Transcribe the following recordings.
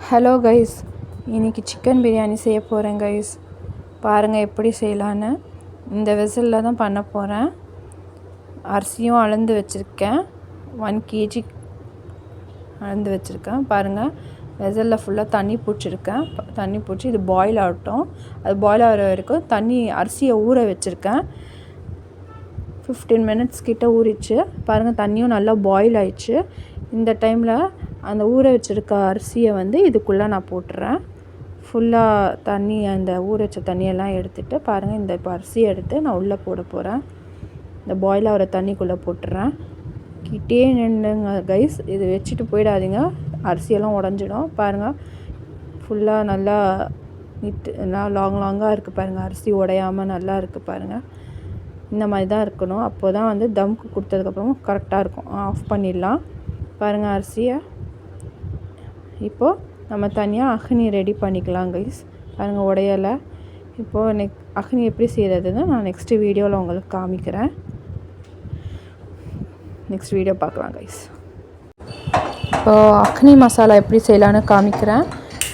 Hello guys, இன்றைக்கி chicken biryani செய்ய போகிறேன் கைஸ். பாருங்கள் எப்படி செய்யலான்னு. இந்த வெசலில் தான் பண்ண போகிறேன். அரிசியும் அளந்து வச்சுருக்கேன், 1 kg அளந்து வச்சுருக்கேன். பாருங்கள், வெசலில் ஃபுல்லாக தண்ணி பிடிச்சிருக்கேன். தண்ணி பிடிச்சி இது பாயில் ஆகட்டும். அது பாயில் ஆகிற வரைக்கும் அரிசியை ஊற வச்சுருக்கேன். 15 minutes கிட்ட ஊறிச்சு. பாருங்கள், தண்ணியும் நல்லா பாயில் ஆயிடுச்சு. இந்த டைமில் அந்த ஊற வச்சுருக்க அரிசியை இதுக்குள்ளே நான் போட்டுறேன். ஃபுல்லாக தண்ணி, அந்த ஊற வச்ச தண்ணியெல்லாம் எடுத்துகிட்டு பாருங்கள், இந்த இப்போ அரிசியை எடுத்து நான் உள்ளே போட போகிறேன். இந்த பாயில் ஆகிற தண்ணிக்குள்ளே போட்டுறேன். கிட்டே நின்றுங்க கைஸ், இது வச்சுட்டு போயிடாதீங்க, அரிசியெல்லாம் உடஞ்சிடும். பாருங்கள், ஃபுல்லாக நல்லா லாங்காக இருக்குது பாருங்கள். அரிசி உடையாமல் நல்லா இருக்குது பாருங்கள். இந்த மாதிரி தான் இருக்கணும். அப்போ தான் தம்க்கு கொடுத்ததுக்கப்புறமும் கரெக்டாக இருக்கும். ஆஃப் பண்ணிடலாம். பாருங்கள் அரிசியை. இப்போது நம்ம தனியாக அக்னி ரெடி பண்ணிக்கலாம் கைஸ். பாருங்கள், உடையலை. இப்போது அக்னி எப்படி செய்கிறதுன்னு நான் நெக்ஸ்ட்டு வீடியோவில் உங்களுக்கு காமிக்கிறேன். நெக்ஸ்ட் வீடியோ பார்க்கலாம் கைஸ். இப்போது அக்னி மசாலா எப்படி செய்யலான்னு காமிக்கிறேன்.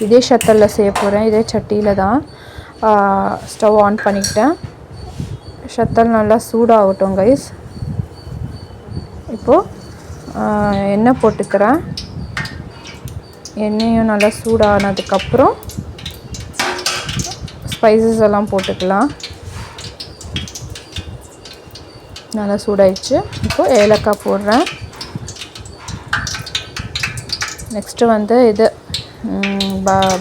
இதே ஷத்தலில் செய்ய போகிறேன். இதே சட்டியில் தான் ஸ்டவ் ஆன் பண்ணிக்கிட்டேன். ஷத்தல் நல்லா சூடாகட்டும் கைஸ். இப்போது எண்ணெய் போட்டுக்கிறேன். எண்ணெயும் நல்லா சூடானதுக்கப்புறம் ஸ்பைசஸ் எல்லாம் போட்டுக்கலாம். நல்லா சூடாயிடுச்சு. இப்போது ஏலக்காய் போடுறேன். நெக்ஸ்ட்டு இது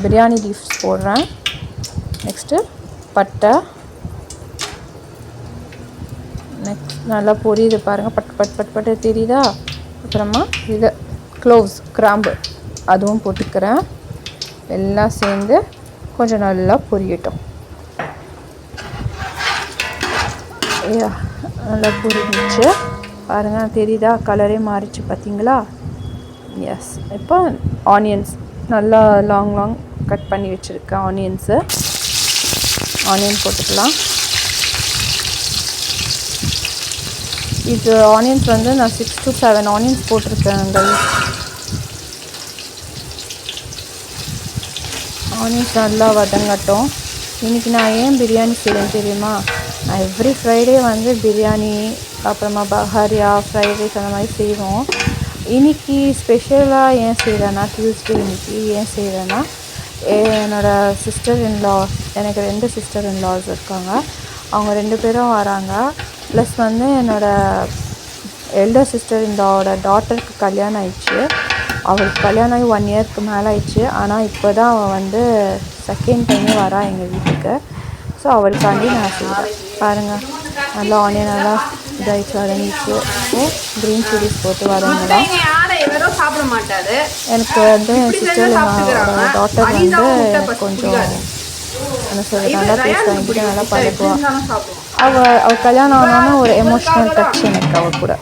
பிரியாணி லீவ்ஸ் போடுறேன். நெக்ஸ்ட்டு பட்டை. நெக்ஸ்ட் நல்லா பொரியுது பாருங்கள், பட்டு தெரியுதா. அப்புறமா க்ளோவ்ஸ், கிராம்பு, அதுவும் போட்டுக்கிறேன். எல்லாம் சேர்ந்து கொஞ்சம் நல்லா பொரியட்டும். நல்லா பொரிஞ்சிச்சு பாருங்கள், தெரியுதா, கலரே மாறிச்சு பார்த்தீங்களா. எஸ். இப்போ ஆனியன்ஸ் நல்லா லாங் கட் பண்ணி வச்சுருக்கேன். ஆனியன் போட்டுக்கலாம். இது ஆனியன்ஸ் நான் 6 to 7 ஆனியன்ஸ் போட்டிருக்கேன். ஆனியன்ஸ் நல்லா வதங்கட்டும். இன்றைக்கி நான் ஏன் பிரியாணி செய்வேன் தெரியுமா? நான் எவ்ரி ஃப்ரைடே பிரியாணி, அப்புறமா பஹாரியா, ஃப்ரைட் ரைஸ் அந்த மாதிரி செய்வோம். இன்றைக்கி ஸ்பெஷலாக ஏன் செய்கிறேன்னா, டியூஸ்டே இன்றைக்கி ஏன் செய்கிறேன்னா, என்னோடய சிஸ்டர் இன்லா, எனக்கு 2 சிஸ்டர் இன்லாஸ் இருக்காங்க. அவங்க 2 பேரும் வராங்க. ப்ளஸ் என்னோடய எல்டர் சிஸ்டர் இன்லாவோட டாட்டருக்கு கல்யாணம் ஆயிடுச்சு. அவளுக்கு கல்யாணம் ஆகி 1 yearக்கு மேலே ஆயிடுச்சு. ஆனால் இப்போ தான் அவள் செகண்ட் டைமே வரா எங்கள் வீட்டுக்கு. ஸோ அவளுக்காண்டி நான் செய்கிறேன். பாருங்கள், நல்லா ஆனியன் நல்லா இதாகிடுச்சு, வதங்கிச்சு. ஸோ க்ரீன் சில்லிஸ் போட்டு வதங்கலாம். எனக்கு என் சிஸ்டர் டாட்டர் கொஞ்சம் என்ன சொல்கிறது, நல்லா டேஸ்ட் வாங்கிட்டு நல்லா பழக்குவாள். அவள் கல்யாணம் ஆனாலும் ஒரு எமோஷ்னல் டச் எனக்கு அவள் கூட.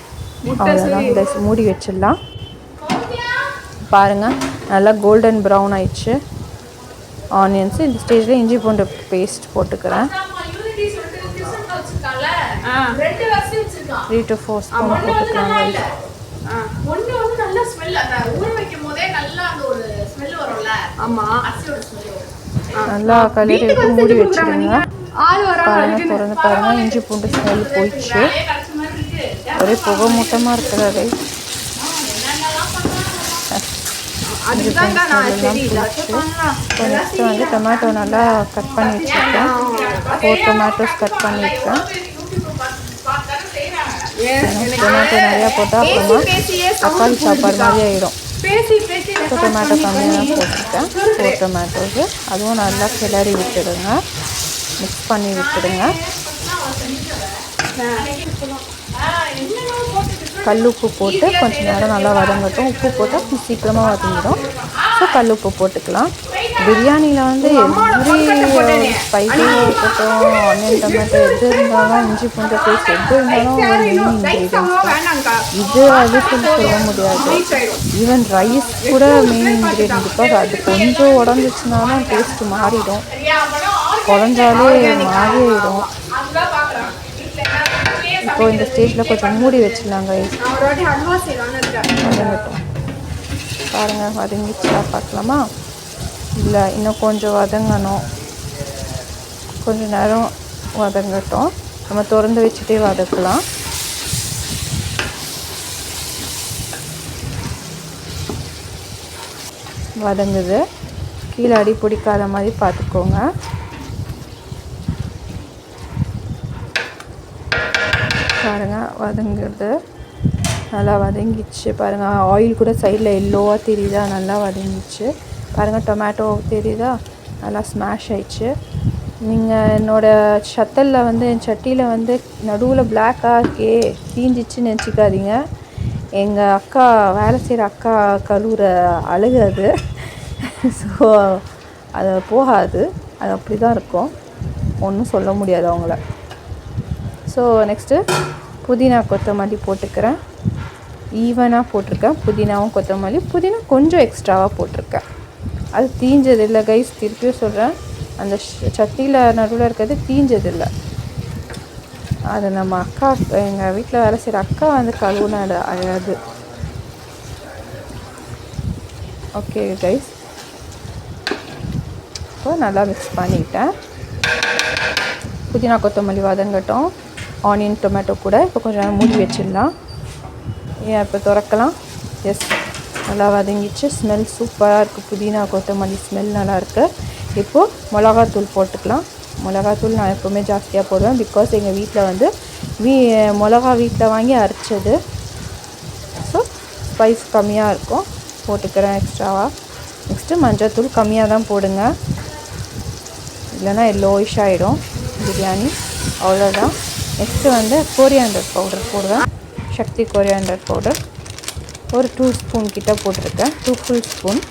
அவ்வளோதான். இதை மூடி வச்சிடலாம். பாருங்கள், நல்லா கோல்டன் ப்ரௌன் ஆயிடுச்சு ஆனியன்ஸு. இந்த ஸ்டேஜில் இஞ்சி பூண்டு பேஸ்ட் போட்டுக்கிறேன். 3 to 4 ஸ்பூன் போட்டுக்கிறேன். நல்லா கலரி விட்டு மூடி வச்சுடுங்க. பாருங்கள், இஞ்சி பூண்டு ஸ்மெல் போயிடுச்சு. ஒரே புகை மூட்டமாக இருக்கிறது. நெக்ஸ்ட்டு டொமேட்டோ நல்லா கட் பண்ணி வச்சுருக்கேன். 4 tomatoes கட் பண்ணியிருக்கேன். டொமேட்டோ நிறையா போட்டால் அப்புறமா தக்காளி சாப்பாடு மாதிரி ஆகிடும். ஸோ டொமேட்டோ கம்மியாக போட்டிருக்கேன். 4 tomatoes. அதுவும் நல்லா கிளறி விட்டுடுங்க, மிக்ஸ் பண்ணி விட்டுடுங்க. கல்லுப்பு போட்டு கொஞ்சம் நேரம் நல்லா வதங்கட்டும். உப்பு போட்டால் சீக்கிரமாக வதங்கிடும். ஸோ கல்லுப்பு போட்டுக்கலாம். பிரியாணியில் எவ்ரி ஸ்பைஸியாக இருக்கட்டும், ஆனியன், டொமேட்டோ எது இருந்தாலும், இஞ்சி பூண்டு பேஸ்ட் எது இருந்தாலும் ஒரு மெயின் இன்க்ரீடியன்ஸ் தான். இது அதுக்குன்னு சொல்ல முடியாது. ஈவன் ரைஸ் கூட மெயின் இன்க்ரீடியன்ட். பிகாஸ் அது கொஞ்சம் உடஞ்சிச்சுனாலும் டேஸ்ட்டு மாறிடும். குழஞ்சாலே மாறிடும். இப்போது இந்த ஸ்டேஜில் கொஞ்சம் மூடி வச்சிடலாங்க. வதங்கட்டும். பாருங்கள், வதங்கிச்சா பார்க்கலாமா. இல்லை இன்னும் கொஞ்சம் வதங்கணும். கொஞ்சம் நேரம் வதங்கட்டும். நம்ம திறந்து வச்சுட்டே வதக்கலாம். வதங்குது. கீழே அடி பிடிக்காத மாதிரி பார்த்துக்கோங்க. பாருங்கள் வதங்குறது நல்லா வதங்கிச்சு. பாருங்கள் ஆயில் கூட சைடில் எல்லோவாக தெரியுதா, நல்லா வதங்கிச்சு. பாருங்கள் டொமேட்டோ தெரியுதா, நல்லா ஸ்மாஷ் ஆயிடுச்சு. நீங்கள் என்னோடய சத்தலில் வந்து என் சட்டியில் வந்து நடுவில் பிளாக்காக இருக்கே தீஞ்சிச்சுன்னு நினச்சிக்காதீங்க. எங்கள் அக்கா வேலை செய்கிற அக்கா கழுவுற அழுகு அது. ஸோ அது போகாது, அது அப்படி தான் இருக்கும், ஒன்றும் சொல்ல முடியாது அவங்கள. ஸோ நெக்ஸ்ட்டு புதினா கொத்தமல்லி போட்டுக்கிறேன். ஈவனாக போட்டிருக்கேன் புதினாவும் கொத்தமல்லி. புதினா கொஞ்சம் எக்ஸ்ட்ராவாக போட்டிருக்கேன். அது தீஞ்சதில்லை கைஸ், திருப்பியும் சொல்கிறேன். அந்த சட்டியில் நடுவில் இருக்கிறது தீஞ்சதில்லை. அது நம்ம அக்கா, எங்கள் வீட்டில் வேலை செய்கிற அக்கா வந்து கழுவுன அது. ஓகே கைஸ், இப்போ நல்லா மிக்ஸ் பண்ணிக்கிட்டேன். புதினா கொத்தமல்லி வதங்கட்டும். ஆனியன் டொமேட்டோ கூட இப்போ கொஞ்சம் நேரம் மூடி வச்சிடலாம். ஏன் இப்போ திறக்கலாம். எஸ், நல்லா வதங்கிச்சு. ஸ்மெல் சூப்பராக இருக்குது. புதினா கொத்தமல்லி ஸ்மெல் நல்லாயிருக்கு. இப்போது மிளகாத்தூள் போட்டுக்கலாம். மிளகாத்தூள் நான் எப்போவுமே ஜாஸ்தியாக போடுவேன். பிகாஸ் எங்கள் வீட்டில் வந்து மிளகா வீட்டில் வாங்கி அரைச்சது. ஸோ ஸ்பைஸ் கம்மியாக இருக்கும், போட்டுக்கிறேன் எக்ஸ்ட்ராவாக. நெக்ஸ்ட்டு மஞ்சள்தூள் கம்மியாக தான் போடுங்க, இல்லைன்னா எல்லோயிஷ் ஆகிடும் பிரியாணி. அவ்வளோதான். நெக்ஸ்ட்டு வந்து கோரியாண்டர் பவுடர் போடுவேன். சக்தி கோரியாண்டர் பவுடர் ஒரு 2 ஸ்பூன் கிட்ட போட்டிருக்கேன். 2 ஃபுல் ஸ்பூன்.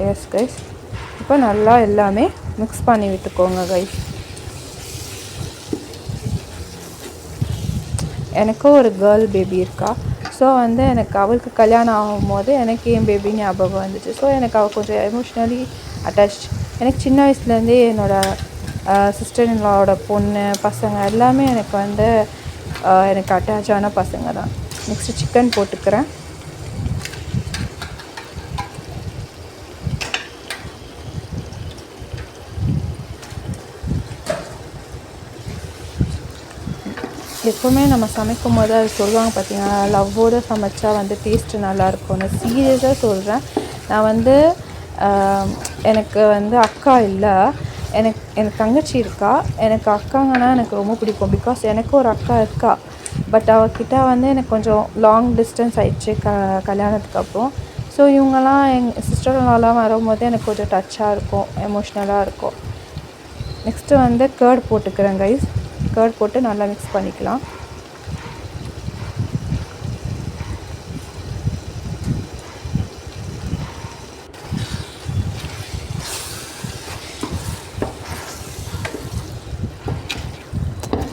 எஸ் கைஸ், இப்போ நல்லா எல்லாமே மிக்ஸ் பண்ணி விட்டுக்கோங்க கைஸ். எனக்கும் ஒரு கேர்ள் பேபி இருக்கா. ஸோ வந்து எனக்கு அவளுக்கு கல்யாணம் ஆகும்போது எனக்கு என் பேபி ஞாபகம் வந்துச்சு. ஸோ எனக்கு அவள் கொஞ்சம் எமோஷ்னலி அட்டாச். எனக்கு சின்ன வயசுலேருந்தே என்னோடய சிஸ்டர் இன்லாவோட பொண்ணு பசங்க எல்லாமே எனக்கு வந்து எனக்கு அட்டாச்சான பசங்க தான். நெக்ஸ்ட்டு சிக்கன் போட்டுக்கிறேன். எப்போவுமே நம்ம சமைக்கும் போது அது சொல்லுவாங்க பார்த்தீங்கன்னா, லவ்வோடு சமைச்சா வந்து டேஸ்ட்டு நல்லாயிருக்கும்னு. சீரியஸாக சொல்கிறேன். நான் வந்து எனக்கு வந்து அக்கா இல்லை, எனக்கு தங்கச்சி இருக்கா. எனக்கு அக்காங்கன்னா எனக்கு ரொம்ப பிடிக்கும். பிகாஸ் எனக்கு ஒரு அக்கா இருக்கா. பட் அவகிட்ட வந்து எனக்கு கொஞ்சம் லாங் டிஸ்டன்ஸ் ஆகிடுச்சு கல்யாணத்துக்கு அப்புறம். ஸோ இவங்கெல்லாம் எங்கள் சிஸ்டர்லாம் வரும்போது எனக்கு கொஞ்சம் டச்சாக இருக்கும், எமோஷ்னலாக இருக்கும். நெக்ஸ்ட்டு வந்து கர்ட் போட்டுக்கிறேன் கைஸ். கர்ட் போட்டு நல்லா மிக்ஸ் பண்ணிக்கலாம்.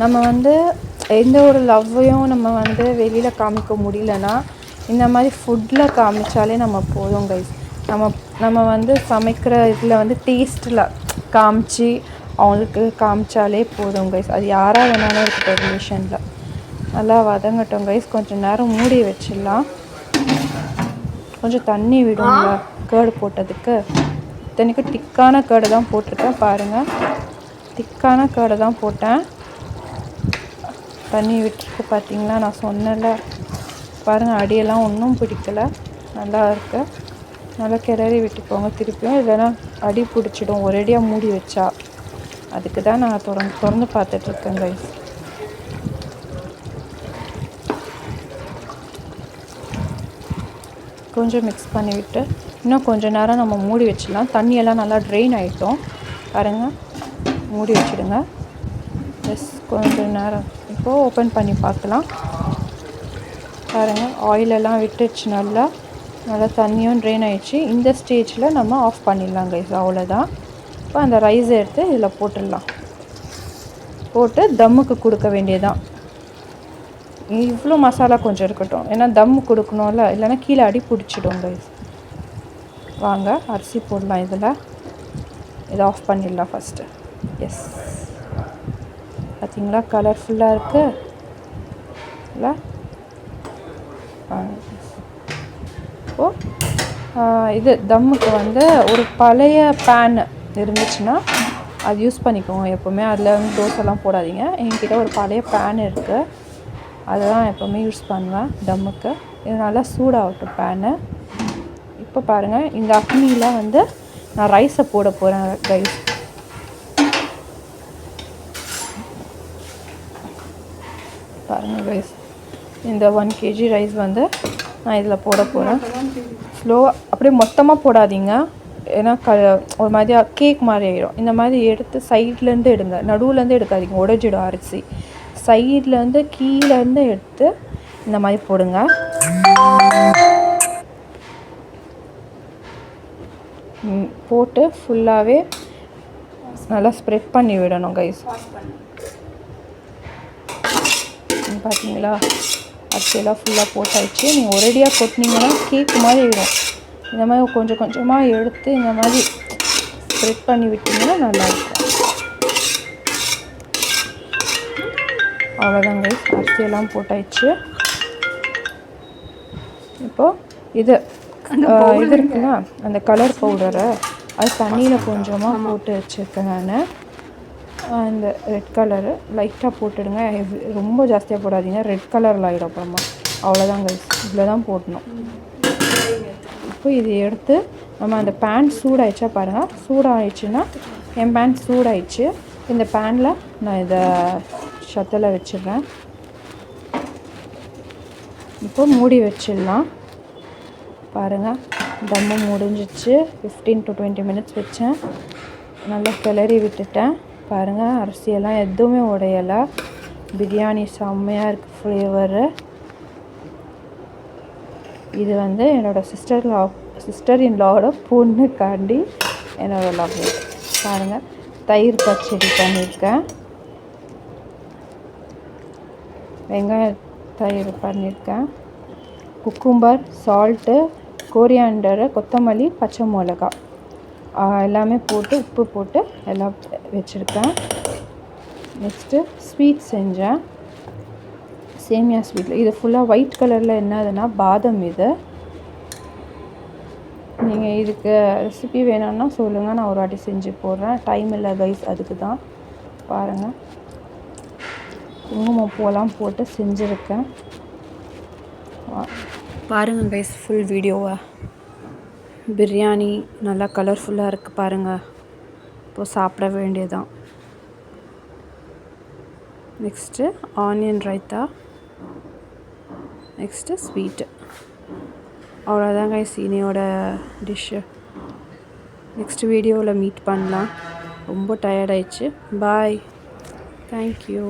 நம்ம வந்து எந்த ஒரு லவ்வையும் நம்ம வந்து வெளியில் காமிக்க முடியலன்னா இந்த மாதிரி ஃபுட்டில் காமிச்சாலே நம்ம போதும் கைஸ். நம்ம வந்து சமைக்கிற இதில் வந்து டேஸ்ட்டில் காமிச்சு அவங்களுக்கு காமிச்சாலே போதும் கைஸ். அது யாராக வேணாலும் இருக்கட்டும் ரிலேஷனில். நல்லா வதங்கட்டும் கைஸ். கொஞ்சம் நேரம் மூடி வச்சிடலாம். கொஞ்சம் தண்ணி விடுங்க கேர்டு போட்டதுக்கு. இத்தனைக்கும் திக்கான கேர்டு தான் போட்டிருக்கேன். பாருங்கள், திக்கான கேர்டு தான் போட்டேன். தண்ணி விட்டுருக்கு பார்த்தீங்களா, நான் சொன்னல. பாருங்கள், அடியெல்லாம் ஒன்றும் பிடிக்கலை, நல்லா இருக்கு. நல்லா கிளறி விட்டுக்கோங்க திருப்பியும், இல்லைன்னா அடி பிடிச்சிடும் ஒரேடியாக மூடி வச்சா. அதுக்கு தான் நான் திறந்து பார்த்துட்ருக்கேன் கைஸ். கொஞ்சம் மிக்ஸ் பண்ணிவிட்டு இன்னும் கொஞ்சம் நேரம் நம்ம மூடி வச்சிடலாம். தண்ணியெல்லாம் நல்லா ட்ரெயின் ஆகிட்டோம். பாருங்கள், மூடி வச்சுடுங்க. எஸ், கொஞ்சம் நேரம். இப்போது ஓப்பன் பண்ணி பார்க்கலாம். பாருங்கள், ஆயிலெல்லாம் விட்டுச்சு. நல்லா தண்ணியும் ட்ரெயின் ஆகிடுச்சு. இந்த ஸ்டேஜில் நம்ம ஆஃப் பண்ணிடலாம் கைஸ். அவ்வளோதான். இப்போ அந்த ரைஸை எடுத்து இதில் போட்டுடலாம். போட்டு தம்முக்கு கொடுக்க வேண்டியதான். இவ்வளோ மசாலா கொஞ்சம் இருக்கட்டும், ஏன்னா தம்மு கொடுக்கணும்ல, இல்லைன்னா கீழே அடி பிடிச்சிடும் கைஸ். வாங்க அரிசி போடலாம் இதில். இதை ஆஃப் பண்ணிடலாம் ஃபஸ்ட்டு. எஸ், பார்த்தீங்களா கலர்ஃபுல்லாக இருக்குது இல்லை? இப்போது இது தம்முக்கு வந்து ஒரு பழைய பேன் இருந்துச்சுன்னா அது யூஸ் பண்ணிக்கோங்க எப்போவுமே. அதில் வந்து தோசைலாம் போடாதீங்க. என்கிட்ட ஒரு பழைய பேன் இருக்குது, அதை தான் எப்போவுமே யூஸ் பண்ணுவேன் தம்முக்கு. இது நல்லா சூடாகட்டும் பேனு. இப்போ பாருங்கள், இந்த அக்னியில் வந்து நான் ரைஸை போட போகிறேன் ரைஸ். பாருங்கள் ரைஸ், இந்த 1 kg ரைஸ் வந்து நான் இதில் போட போகிறேன். ஸ்லோவாக அப்படியே மொத்தமாக போடாதீங்க, ஏன்னா ஒரு மாதிரியா கேக் மாதிரி ஆகிடும். இந்த மாதிரி எடுத்து சைட்லேருந்து எடுங்க, நடுவுலேருந்து எடுக்காதீங்க, உடைஞ்சிடும் அரிசி. சைட்லேருந்து கீழேருந்து எடுத்து இந்த மாதிரி போடுங்க. போட்டு ஃபுல்லாகவே நல்லா ஸ்ப்ரெட் பண்ணி விடணும் கைஸ். பார்த்தீங்களா, அரிசியெல்லாம் ஃபுல்லாக போட்டாச்சு. நீங்கள் ஒரேடியாக கொட்டினீங்கன்னா கேக் மாதிரி ஆகிடும். இந்த மாதிரி கொஞ்சம் கொஞ்சமாக எடுத்து இந்த மாதிரி ஸ்ப்ரெட் பண்ணி விட்டிங்கன்னா நல்லாயிருக்கும். அவ்வளோதான் கைஸ், அரிசியெல்லாம் போட்டாச்சு. இப்போது இது இருக்குல்ல, அந்த கலர் பவுடரை அது தண்ணியில் கொஞ்சமாக போட்டு வச்சுருக்கேன் நான். அந்த ரெட் கலரு லைட்டாக போட்டுடுங்க, ரொம்ப ஜாஸ்தியாக போடாதீங்க, ரெட் கலரில் ஆகிடும் அப்புறமா. அவ்வளோதான் கைஸ், இதில் தான் போடணும். இப்போ இது எடுத்து நம்ம அந்த பேன் சூடாயிடுச்சா பாருங்கள். சூடாகிடுச்சுன்னா, என் பேன் சூடாயிடுச்சு. இந்த பேனில் நான் இதை ஷத்தில் வச்சிடுறேன். இப்போ மூடி வச்சிடலாம். பாருங்கள், தம்மு முடிஞ்சிச்சு. 15 to 20 minutes வச்சேன். நல்லா கிளறி விட்டுட்டேன். பாருங்கள், அரிசியெல்லாம் எதுவுமே உடையலை. பிரியாணி செம்மையாக இருக்குது ஃப்ளேவரு. இது வந்து என்னோடய சிஸ்டர் இன் லாவோட பொண்ணுக்காண்டி என்னோடய லவ். பாருங்கள், தயிர் பச்சடி பண்ணியிருக்கேன், வெங்காய தயிர் பண்ணியிருக்கேன், குக்கும்பர், சால்ட்டு, கோரியாண்டரு, கொத்தமல்லி, பச்சை மிளகா எல்லாமே போட்டு உப்பு போட்டு எல்லாம் வச்சுருக்கேன். நெக்ஸ்ட்டு ஸ்வீட் செஞ்சேன், சேமியா ஸ்வீட்டில். இது ஃபுல்லாக ஒயிட் கலரில் என்னதுன்னா பாதம். இது நீங்கள் இதுக்கு ரெசிபி வேணும்னா சொல்லுங்கள், நான் ஒரு வாட்டி செஞ்சு போடுறேன். டைம் இல்லை கைஸ், அதுக்கு தான். பாருங்கள், குங்குமம் பூவெல்லாம் போட்டு செஞ்சுருக்கேன். பாருங்கள் கைஸ், ஃபுல் வீடியோவை. பிரியாணி நல்லா கலர்ஃபுல்லாக இருக்குது பாருங்கள். இப்போது சாப்பிட வேண்டியதுதான். Next onion raita, next sweet. அவ்வளோதான் கைஸ் இனியோட டிஷ்ஷு. நெக்ஸ்ட் வீடியோவில் மீட் பண்ணலாம். ரொம்ப டயர்டாயிடுச்சு. பாய், தேங்க்யூ.